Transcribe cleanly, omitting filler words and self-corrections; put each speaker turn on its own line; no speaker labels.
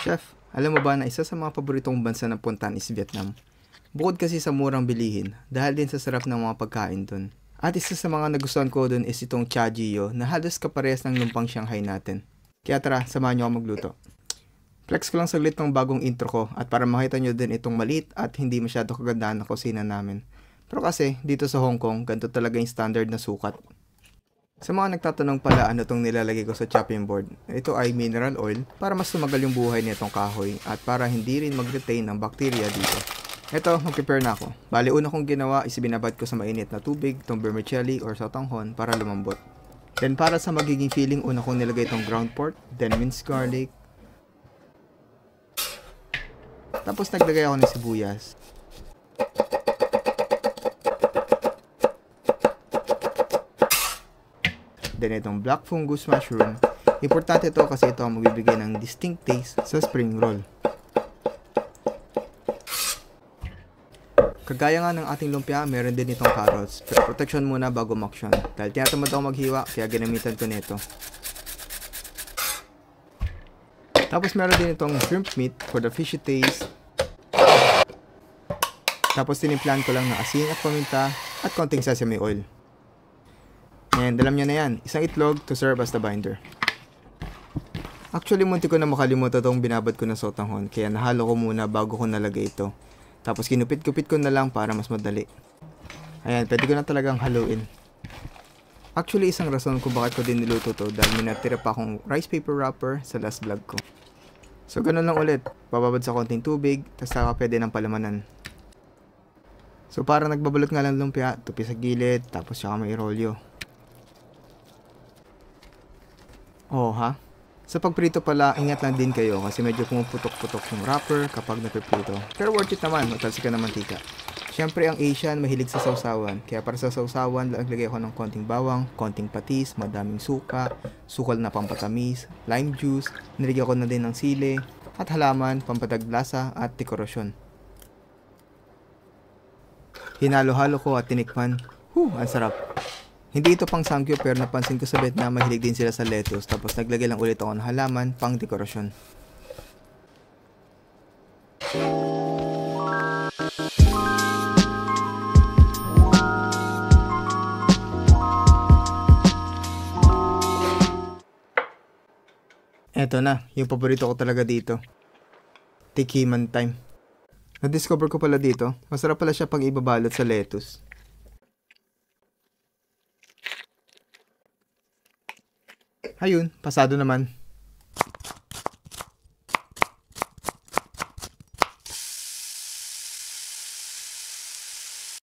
Chef, alam mo ba na isa sa mga paboritong bansa ng puntahan is Vietnam? Bukod kasi sa murang bilihin, dahil din sa sarap ng mga pagkain dun. At isa sa mga nagustuhan ko dun is itong Cha Gio na halos kaparehas ng lumpang Shanghai natin. Kaya tara, samahan nyo ako magluto. Flex ko lang saglit ng bagong intro ko at para makita nyo din itong maliit at hindi masyado kagandahan na kusina namin. Pero kasi dito sa Hong Kong, ganito talaga yung standard na sukat. Sa mga nagtatanong pala ano itong nilalagay ko sa chopping board, ito ay mineral oil para mas tumagal yung buhay nitong kahoy at para hindi rin mag-retain ng bacteria dito. Ito, mag-prepare na ako. Bali, una kong ginawa is binabad ko sa mainit na tubig itong vermicelli or sotanghon para lumambot. Then para sa magiging feeling, una kong nilagay itong ground pork, then minced garlic. Tapos naglagay ako ng sibuyas. Then itong black fungus mushroom. Importante ito kasi ito ang magbibigay ng distinct taste sa spring roll. Kagaya nga ng ating lumpia, meron din itong carrots. Pero protection muna bago maksyon. Dahil tinatamad ako maghiwa, kaya ginamitan ko nito. Tapos meron din itong shrimp meat for the fishy taste. Tapos tinimplan ko lang ng asin at paminta at konting sesame oil. And alam nyo na yan, isang itlog to serve as the binder. Actually, munti ko na makalimutan itong binabad ko na sotanghon, kaya nahalo ko muna bago ko nalagay ito. Tapos kinupit-kupit ko na lang para mas madali. Ayan, pwede ko na talagang haluin. Actually, isang rason kung bakit ko din niluto to dahil minatira pa akong rice paper wrapper sa last vlog ko. So, ganun lang ulit. Bababad sa konting tubig, tapos saka pwede ng palamanan. So, para nagbabalot nga lang lumpia, tupi sa gilid, tapos saka may rolyo. Oh ha? Sa pagprito pala, ingat lang din kayo kasi medyo pumuputok-putok yung wrapper kapag napiprito. Pero worth it naman, matalsik ka ng mantika. Siyempre ang Asian mahilig sa sausawan, kaya para sa sausawan, naglagay ako ng konting bawang, konting patis, madaming suka, sukal na pampatamis, lime juice, nilagyan ko na din ng sili, at halaman, pampadaglasa at dekorasyon. Hinalo-halo ko at tinikman. Ang sarap. Hindi ito pang samgyup pero napansin ko sa Vietnam mahilig din sila sa lettuce tapos naglagay lang ulit ako ng halaman pang dekorasyon. Eto na, yung paborito ko talaga dito. Tikiman time. Na-discover ko pala dito, masarap pala siya pag ibabalot sa lettuce. Ayun, pasado naman.